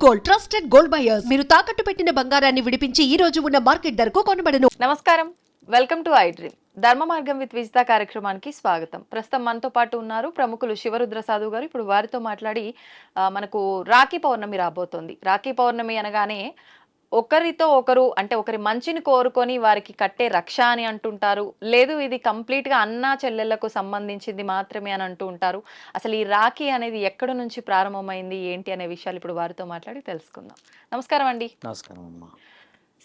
Gold, trusted gold buyers. మీరు తాకట్టు పెట్టిన బంగారాన్ని విడిపించి ఈ రోజు ఉన్న మార్కెట్ ధరకు కొనబడను. నమస్కారం, వెల్కమ్ టు ఐ డ్రీమ్. ధర్మ మార్గం విత్ విజిత కార్యక్రమానికి స్వాగతం. ప్రస్తుతం మనతో పాటు ఉన్నారు ప్రముఖులు శివరుద్ర సాధు గారు. ఇప్పుడు వారితో మాట్లాడి మనకు రాఖీ పౌర్ణమి రాబోతోంది. రాఖీ పౌర్ణమి అనగానే ఒకరితో ఒకరు అంటే ఒకరి మంచిని కోరుకొని వారికి కట్టే రక్ష అని అంటుంటారు. లేదు ఇది కంప్లీట్ గా అన్నా చెల్లెళ్లకు సంబంధించింది మాత్రమే అని అంటూ ఉంటారు. అసలు ఈ రాఖీ అనేది ఎక్కడి నుంచి ప్రారంభమైంది ఏంటి అనే విషయాలు ఇప్పుడు వారితో మాట్లాడి తెలుసుకుందాం. నమస్కారం అండి. నమస్కారం అమ్మా.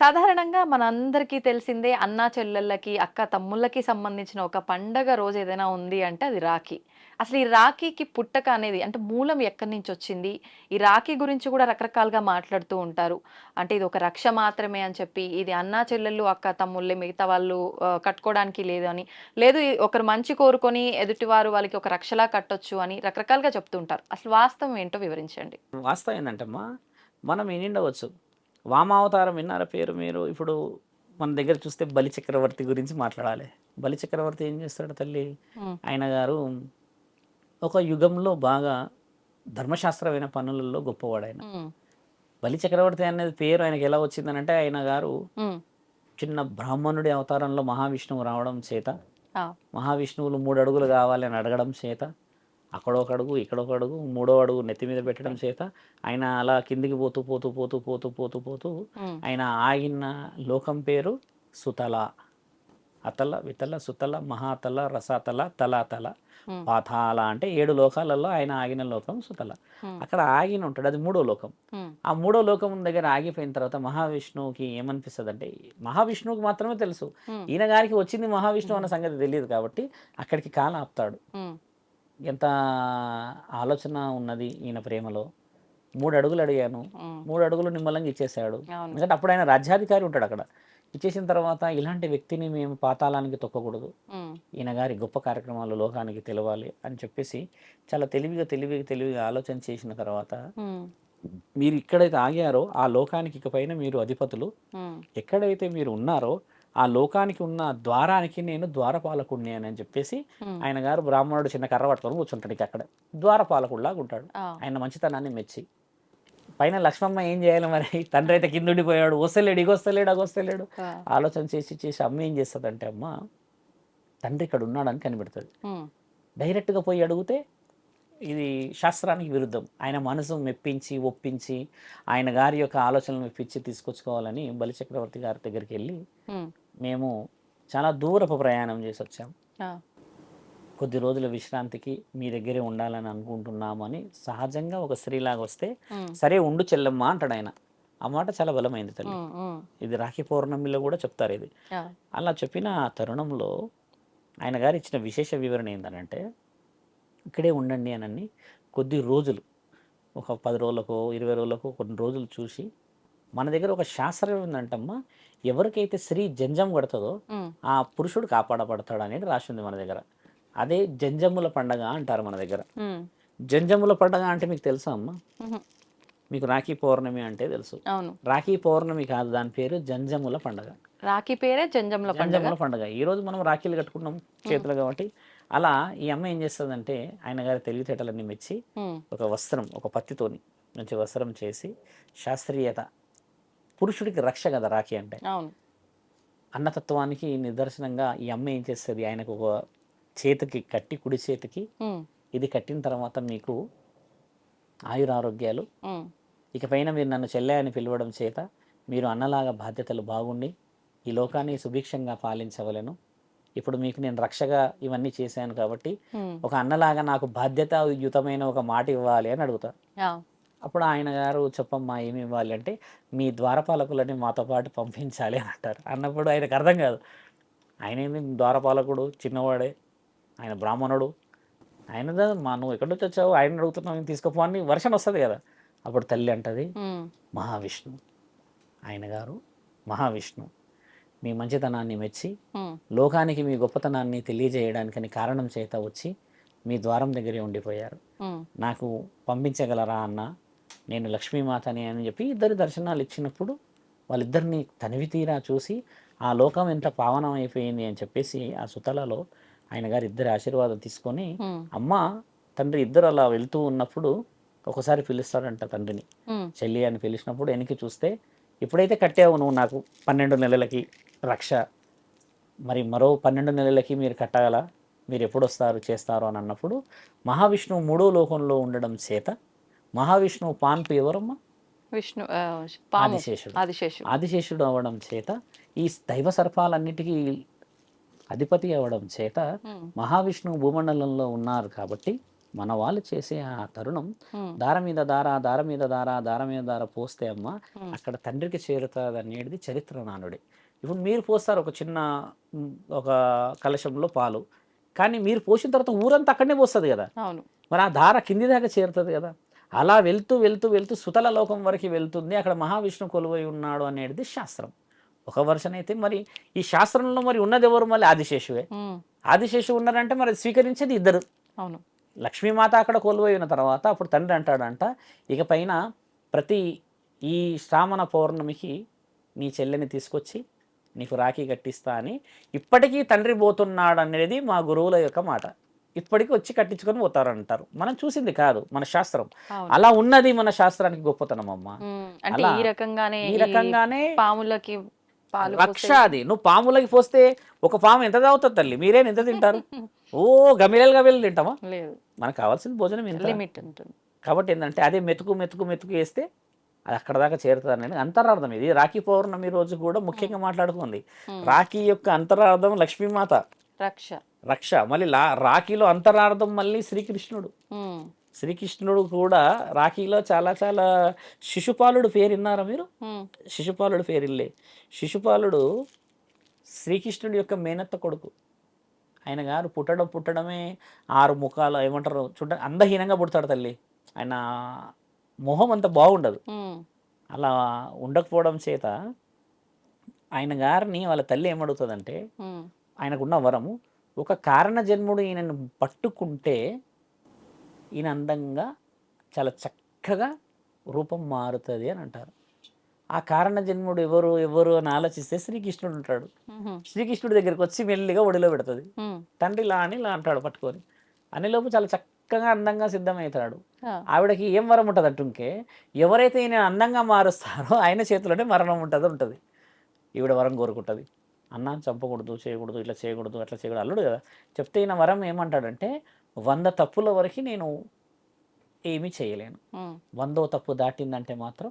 సాధారణంగా మనందరికీ తెలిసిందే అన్నా చెల్లెళ్ళకి అక్క తమ్ముళ్ళకి సంబంధించిన ఒక పండగ రోజు ఏదైనా ఉంది అంటే అది రాఖీ. అసలు ఈ రాఖీకి పుట్టక అనేది అంటే మూలం ఎక్కడి నుంచి వచ్చింది? ఈ రాఖీ గురించి కూడా రకరకాలుగా మాట్లాడుతూ ఉంటారు. అంటే ఇది ఒక రక్ష మాత్రమే అని చెప్పి, ఇది అన్నా చెల్లెళ్ళు అక్క తమ్ముళ్ళే, మిగతా వాళ్ళు కట్టుకోవడానికి లేదు అని, లేదు ఒకరు మంచి కోరుకొని ఎదుటివారు వాళ్ళకి ఒక రక్షలా కట్టొచ్చు అని రకరకాలుగా చెప్తూ ఉంటారు. అసలు వాస్తవం ఏంటో వివరించండి. వాస్తవం ఏంటంటమ్మా, మనం వినిండవచ్చు, వామావతారం విన్నారా పేరు మీరు? ఇప్పుడు మన దగ్గర చూస్తే బలి చక్రవర్తి గురించి మాట్లాడాలి. బలి చక్రవర్తి ఏం చేస్తాడు తల్లి? ఆయన గారు ఒక యుగంలో బాగా ధర్మశాస్త్రమైన పనులలో గొప్పవాడు ఆయన. బలి చక్రవర్తి అనేది పేరు ఆయనకి ఎలా వచ్చిందనంటే, ఆయన గారు చిన్న బ్రాహ్మణుడి అవతారంలో మహావిష్ణువు రావడం చేత, మహావిష్ణువులు 3 అడుగులు కావాలి అని అడగడం చేత, అక్కడొక అడుగు ఇక్కడొక అడుగు 3వ అడుగు నెత్తి మీద పెట్టడం చేత ఆయన అలా కిందికి పోతూ పోతూ పోతూ పోతూ పోతూ పోతూ ఆయన ఆగిన లోకం పేరు సుతల. అతల వితల సుతల మహాతల రసాతల తలాతల పాతాల అంటే 7 లోకాలలో ఆయన ఆగిన లోకం సుతల. అక్కడ ఆగిన ఉంటాడు, అది 3వ లోకం. ఆ 3వ లోకం దగ్గర ఆగిపోయిన తర్వాత మహావిష్ణువుకి ఏమనిపిస్తుంది అంటే, మహావిష్ణువుకి మాత్రమే తెలుసు, ఈయన గారికి వచ్చింది మహావిష్ణువు అన్న సంగతి తెలియదు కాబట్టి అక్కడికి కాల ఆపుతాడు. ఎంత ఆలోచన ఉన్నది ఈయన ప్రేమలో. 3 అడుగులు అడిగాను, 3 అడుగులు నిమ్మలంగా ఇచ్చేసాడు. ఎందుకంటే అప్పుడు ఆయన రాజ్యాధికారి ఉంటాడు. అక్కడ ఇచ్చేసిన తర్వాత ఇలాంటి వ్యక్తిని మేము పాతాళానికి తొక్కకూడదు, ఈయన గారి గొప్ప కార్యక్రమాలు లోకానికి తెలవాలి అని చెప్పేసి చాలా తెలివిగా ఆలోచన చేసిన తర్వాత, మీరు ఎక్కడైతే ఆగారో ఆ లోకానికి ఇకపైన మీరు అధిపతులు, ఎక్కడైతే మీరు ఉన్నారో ఆ లోకానికి ఉన్న ద్వారానికి నేను ద్వారపాలకుడిని అని చెప్పేసి, ఆయన గారు బ్రాహ్మణుడు చిన్న కర్ర పట్టుకొని కూర్చుంటాడు. ఇక అక్కడ ద్వారపాలకుడిలాగా ఉంటాడు. ఆయన మంచితనాన్ని మెచ్చి పైన లక్ష్మమ్మ ఏం చేయాలి మరి? తండ్రి అయితే కింద ఉండిపోయాడు, వస్తలేడు, అగొస్తలేడు. ఆలోచన చేసి అమ్మ ఏం చేస్తుందంటే, అమ్మ తండ్రి ఇక్కడ ఉన్నాడని కనిపెడుతుంది. డైరెక్ట్గా పోయి అడిగితే ఇది శాస్త్రానికి విరుద్ధం. ఆయన మనసు ఒప్పించి ఆయన గారి యొక్క ఆలోచనలు మెప్పించి తీసుకొచ్చుకోవాలని బలిచక్రవర్తి గారి దగ్గరికి వెళ్ళి, మేము చాలా దూరపు ప్రయాణం చేసి వచ్చాం, కొద్ది రోజుల విశ్రాంతికి మీ దగ్గరే ఉండాలని అనుకుంటున్నాము అని సహజంగా ఒక స్త్రీలాగా వస్తే, సరే ఉండు చెల్లెమ్మ అంటాడు ఆయన. ఆ మాట చాలా బలమైంది తల్లి. ఇది రాఖీ పౌర్ణమిలో కూడా చెప్తారు ఇది. అలా చెప్పిన తరుణంలో ఆయన గారు ఇచ్చిన విశేష వివరణ ఏంటంటే, ఇక్కడే ఉండండి అని కొద్ది రోజులు, ఒక 10 రోజులకో 20 రోజులకో కొన్ని రోజులు చూసి, మన దగ్గర ఒక శాస్త్రం ఏంటంటమ్మా, ఎవరికైతే స్త్రీ జంజం కొడుతుందో ఆ పురుషుడు కాపాడబడతాడు అనేది రాసి ఉంది మన దగ్గర. అదే జంజముల పండగ అంటారు మన దగ్గర. జంజముల పండగ అంటే మీకు తెలుసా అమ్మా? మీకు రాఖీ పౌర్ణమి అంటే తెలుసు. రాఖీ పౌర్ణమి కాదు, దాని పేరు జంజముల పండగ. రాఖీ పేరే జంజముల పండగ. ఈ రోజు మనం రాఖీలు కట్టుకున్నాం చేతులు కాబట్టి. అలా ఈ అమ్మ ఏం చేస్తుందంటే, ఆయన గారి తెలివితేటలన్నీ మెచ్చి ఒక వస్త్రం, ఒక పత్తితోని మంచి వస్త్రం చేసి, శాస్త్రీయత, పురుషుడికి రక్ష కదా రాఖీ అంటే, అన్నతత్వానికి నిదర్శనంగా ఈ అమ్మ ఏం చేస్తుంది, ఆయనకు ఒక చేతికి కట్టి, కుడి చేతికి ఇది కట్టిన తర్వాత మీకు ఆయురారోగ్యాలు, ఇకపైన మీరు నన్ను చెల్లె అని పిలవడం చేత మీరు అన్నలాగా బాధ్యతలు బాగుండి ఈ లోకాన్ని సుభిక్షంగా పాలించవలను. ఇప్పుడు మీకు నేను రక్షగా ఇవన్నీ చేశాను కాబట్టి ఒక అన్నలాగా నాకు బాధ్యతాయుతమైన ఒక మాట ఇవ్వాలి అని అడుగుతారు. అప్పుడు ఆయన గారు, చెప్పమ్మా ఏమి ఇవ్వాలి అంటే, మీ ద్వారపాలకులని మాతో పాటు పంపించాలి అని అంటారు. అన్నప్పుడు ఆయనకు అర్థం కాదు, ఆయన ఏంది ద్వారపాలకుడు, చిన్నవాడే, ఆయన బ్రాహ్మణుడు, ఆయన నువ్వు ఎక్కడి నుంచి వచ్చావు, ఆయన అడుగుతున్నావు, తీసుకుపో అని వర్షం వస్తుంది కదా. అప్పుడు తల్లి అంటది, మహావిష్ణు, ఆయన గారు మహావిష్ణు మీ మంచితనాన్ని మెచ్చి లోకానికి మీ గొప్పతనాన్ని తెలియజేయడానికని కారణం చేత వచ్చి మీ ద్వారం దగ్గరే ఉండిపోయారు. నాకు పంపించగలరా అన్న, నేను లక్ష్మీమాతని అని చెప్పి ఇద్దరు దర్శనాలు ఇచ్చినప్పుడు వాళ్ళిద్దరిని తనివి తీరా చూసి ఆ లోకం ఎంత పావనం అయిపోయింది అని చెప్పేసి ఆ సుతలలో ఆయన గారు ఇద్దరి ఆశీర్వాదం తీసుకొని, అమ్మ తండ్రి ఇద్దరు అలా వెళ్తూ ఉన్నప్పుడు ఒకసారి పిలుస్తాడంట తండ్రిని, ఉమ్, చెల్లి అని పిలిచినప్పుడు వెనక్కి చూస్తే, ఎప్పుడైతే కట్టావు నువ్వు నాకు 12 నెలలకి రక్ష, మరి మరో 12 నెలలకి మీరు కట్టాలా, మీరు ఎప్పుడు వస్తారు చేస్తారు అని అన్నప్పుడు, మహావిష్ణువు మూడో లోకంలో ఉండడం చేత, మహావిష్ణువు పాన్పు ఎవరమ్మా? విష్ణు పాము ఆదిశేషుడు. ఆదిశేషుడు. ఆదిశేషుడు అవ్వడం చేత, ఈ దైవ సర్పాలన్నిటికీ అధిపతి అవ్వడం చేత ఉమ్, మహావిష్ణువు భూమండలంలో ఉన్నారు కాబట్టి, మన వాళ్ళు చేసే ఆ తరుణం ఉమ్, దార మీద దార, దార మీద దార, దార మీద దార పోస్తే అమ్మ ఉమ్, అక్కడ తండ్రికి చేరుతుంది అనేది చరిత్ర నానుడి. ఇప్పుడు మీరు పోస్తారు ఒక చిన్న ఒక కలశంలో పాలు, కానీ మీరు పోసిన తర్వాత ఊరంతా అక్కడనే పోస్తుంది కదా, అవును. మరి ఆ దార కింది దాకా చేరుతుంది కదా. అలా వెళ్తూ వెళ్తూ వెళ్తూ సుతల లోకం వరకు వెళ్తుంది, అక్కడ మహావిష్ణువు కొలువై ఉన్నాడు అనేది శాస్త్రం. ఒక వర్షన్ అయితే మరి ఈ శాస్త్రంలో మరి ఉన్నది ఎవరు? మళ్ళీ ఆదిశేషువే. ఉమ్, ఆదిశేషువు ఉన్నారంటే మరి స్వీకరించేది ఇద్దరు. అవును. లక్ష్మీమాత అక్కడ కొలువై ఉన్న తర్వాత అప్పుడు తండ్రి అంటాడంట, ఇక పైన ప్రతి ఈ శ్రావణ పౌర్ణమికి నీ చెల్లెని తీసుకొచ్చి నీకు రాఖీ కట్టిస్తా అని ఇప్పటికీ తండ్రి పోతున్నాడు అనేది మా గురువుల యొక్క మాట. ఇప్పటికీ వచ్చి కట్టించుకొని పోతారంటారు. మనం చూసింది కాదు, మన శాస్త్రం అవును. అలా ఉన్నది. మన శాస్త్రానికి గొప్పతనం అమ్మ. అంటే అలా ఈ రకంగానే ఈ రకంగానే పాములకి పాలు రక్ష అది. నువ్వు పాములకి పోస్తే ఒక పాము ఎంత తాగుతుంది తల్లి? మీరేం ఎంత తింటారు? ఓ గమిలలు తింటామా? లేదు, మనకు కావాల్సిన భోజనం ఎంత. లిమిట్ ఉంటుంది. కాబట్టి ఏంటంటే అదే మెతుకు మెతుకు మెతుకు వేస్తే అది అక్కడ దాకా చేరుతుంది అనేది అంతరార్థం. ఇది రాఖీ పౌర్ణమి రోజు కూడా ముఖ్యంగా మాట్లాడుకుంది. రాఖీ యొక్క అంతరార్థం లక్ష్మీమాత రక్ష. రక్ష. మళ్ళీ రాఖీలో అంతరార్థం మళ్ళీ శ్రీకృష్ణుడు. ఉమ్, శ్రీకృష్ణుడు కూడా రాఖీలో చాలా చాలా శిశుపాలుడు పేరు విన్నారా మీరు? ఉమ్, శిశుపాలుడు పేరిల్లే. శిశుపాలుడు శ్రీకృష్ణుడి యొక్క మేనత్త కొడుకు. ఆయన గారు పుట్టడమే 6 ముఖాలు ఏమంటారు చూడ అందహీనంగా పుడతాడు తల్లి. ఆయన మొహం అంత బాగుండదు. ఉమ్, అలా ఉండకపోవడం చేత ఆయన గారిని వాళ్ళ తల్లి ఏమడుగుతుందంటే, ఉమ్, ఆయనకున్న వరము ఒక కారణ జన్ముడు ఈయనను పట్టుకుంటే ఈయన అందంగా చాలా చక్కగా రూపం మారుతుంది అని అంటారు. ఆ కారణ జన్ముడు ఎవరు ఎవరు అని ఆలోచిస్తే శ్రీకృష్ణుడు ఉంటాడు. ఉమ్, శ్రీకృష్ణుడి దగ్గరికి వచ్చి మెల్లిగా ఒడిలో పెడుతుంది. ఉమ్, తండ్రి ఇలా అని ఇలా అంటాడు పట్టుకొని. అనేలోపు చాలా చక్కగా అందంగా సిద్ధమవుతాడు. ఆ, ఆవిడకి ఏం వరం ఉంటుంది అంటుంకే, ఎవరైతే ఈయన అందంగా మారుస్తారో ఆయన చేతిలోనే మరణం ఉంటుంది. ఈవిడ వరం కోరుకుంటుంది, అన్న చంపకూడదు, చేయకూడదు, ఇట్లా చేయకూడదు, అట్లా చేయకూడదు. అల్లుడు కదా చెప్తే ఈయన వరం ఏమంటాడంటే, 100 తప్పుల వరకు నేను ఏమీ చేయలేను, ఉమ్, 100వ తప్పు దాటిందంటే మాత్రం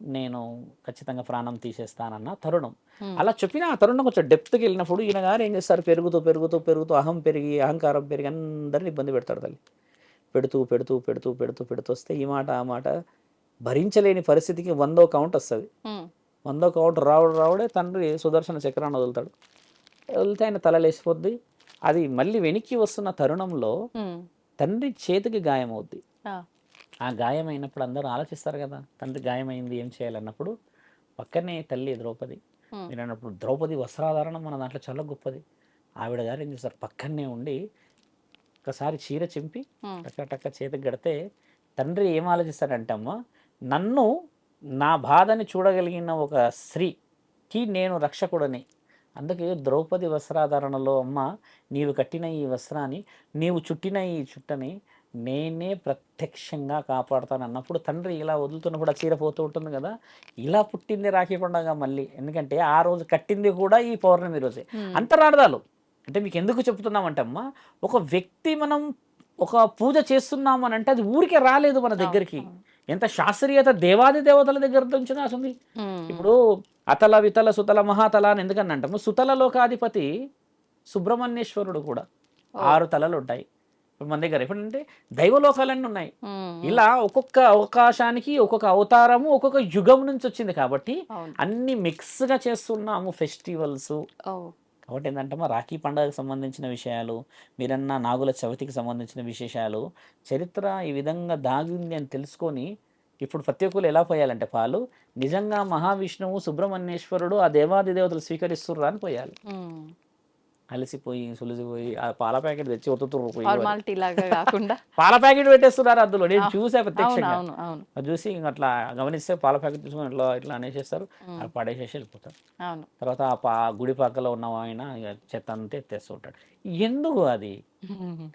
నేను ఖచ్చితంగా ప్రాణం తీసేస్తానన్న తరుణం. ఉమ్, అలా చెప్పిన ఆ తరుణం కొంచెం డెప్త్కి వెళ్ళినప్పుడు ఈయన గారు ఏం చేస్తారు, పెరుగుతూ పెరుగుతూ పెరుగుతూ అహంకారం పెరిగి అందరిని ఇబ్బంది పెడతాడు తల్లి. పెడుతూ పెడుతూ పెడుతూ పెడుతూ పెడుతూ వస్తే ఈ మాట ఆ మాట భరించలేని పరిస్థితికి 100వ కౌంట్ వస్తుంది. ఉమ్, 100వ కౌంట్ రావడే తండ్రి సుదర్శన చక్రాన్ని వదులుతాడు. వదిలితే ఆయన తల లేచిపోద్ది. అది మళ్ళీ వెనక్కి వస్తున్న తరుణంలో ఉమ్, తండ్రి చేతికి గాయం అవుద్ది. ఆ, ఆ గాయం అయినప్పుడు అందరూ ఆలోచిస్తారు కదా, తండ్రి గాయమైంది ఏం చేయాలన్నప్పుడు పక్కనే తల్లి ద్రౌపది. ఉమ్, మీరు అన్నప్పుడు ద్రౌపది వస్త్రాధారణం మన దాంట్లో చాలా గొప్పది. ఆవిడ గారు ఏం చేస్తారు, పక్కనే ఉండి ఒకసారి చీర చింపి ఉమ్, టక్క టక్క చేతికి గడితే తండ్రి ఏం ఆలోచిస్తాడంటే, అమ్మ నన్ను నా బాధని చూడగలిగిన ఒక స్త్రీకి నేను రక్షకుడని. అందుకే ద్రౌపది వస్త్రాధారణలో, అమ్మ నీవు కట్టిన ఈ వస్త్రాన్ని, నీవు చుట్టిన ఈ చుట్టని నేనే ప్రత్యక్షంగా కాపాడుతాను అన్నప్పుడు తండ్రి ఇలా వదులుతున్నప్పుడు ఆ చీర పోతూ ఉంటుంది కదా, ఇలా పుట్టింది రాఖీ పండుగ మళ్ళీ. ఎందుకంటే ఆ రోజు కట్టింది కూడా ఈ పౌర్ణమి రోజే. ఉమ్, అంతరార్థాలు అంటే మీకు ఎందుకు చెప్తున్నామంటే, అమ్మ ఒక వ్యక్తి మనం ఒక పూజ చేస్తున్నాం అని అంటే అది ఊరికే రాలేదు మన దగ్గరికి. ఎంత శాస్త్రీయత దేవాది దేవతల దగ్గర నుంచి రాసింది. ఉమ్, ఇప్పుడు అతల వితల సుతల మహాతల అని ఎందుకని అంటాము, సుతల లోకాధిపతి సుబ్రహ్మణ్యేశ్వరుడు కూడా 6 తలలు ఉంటాయి ఇప్పుడు మన దగ్గర. ఎప్పుడంటే దైవలోకాలన్నీ ఉన్నాయి. ఉమ్, ఇలా ఒక్కొక్క అవకాశానికి ఒక్కొక్క అవతారము ఒక్కొక్క యుగం నుంచి వచ్చింది కాబట్టి అవును. అన్ని మిక్స్గా చేస్తున్నాము ఫెస్టివల్స్. ఓ, కాబట్టి ఏంటంటే మా రాఖీ పండుగకు సంబంధించిన విషయాలు, మీరన్న నాగుల చవితికి సంబంధించిన విశేషాలు, చరిత్ర ఈ విధంగా దాగింది అని తెలుసుకొని ఇప్పుడు ప్రతి ఒక్కరు ఎలా పోయాలంటే పాలు నిజంగా మహావిష్ణువు సుబ్రహ్మణ్యేశ్వరుడు ఆ దేవాది దేవతలు స్వీకరిస్తుర్రా అని పోయాలి. ఉమ్, అలసిపోయి సులిసిపోయి ఆ పాల ప్యాకెట్ తెచ్చి ఒత్తుతుర్రు పోయి ఫార్మాలిటీ లాగా కాకుండా పాల ప్యాకెట్ పెట్టేస్తున్నారు అందులో. నేను చూసా అవును ప్రత్యక్షంగా. అవును అవును అది చూసి ఇంక అట్లా గమనిస్తే పాల ప్యాకెట్ తీసుకొని ఇట్లా ఇట్లా అనేసేస్తారు, అది పడేసేసి వెళ్ళిపోతారు. అవును తర్వాత గుడి పక్కలో ఉన్న ఆయన ఇక చెత్త అంతా ఎత్తేస్తూ ఉంటాడు. ఎందుకు అది?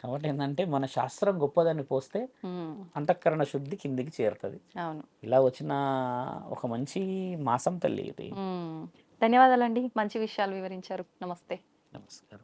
కాబట్టి ఏంటంటే మన శాస్త్రం గొప్పదాన్ని పోస్తే అంతఃకరణ శుద్ధి కిందికి చేరుతుంది. అవును. ఇలా వచ్చిన ఒక మంచి మాసం తల్లి ఇది. ధన్యవాదాలండి, మంచి విషయాలు వివరించారు. నమస్తే. నమస్కారం.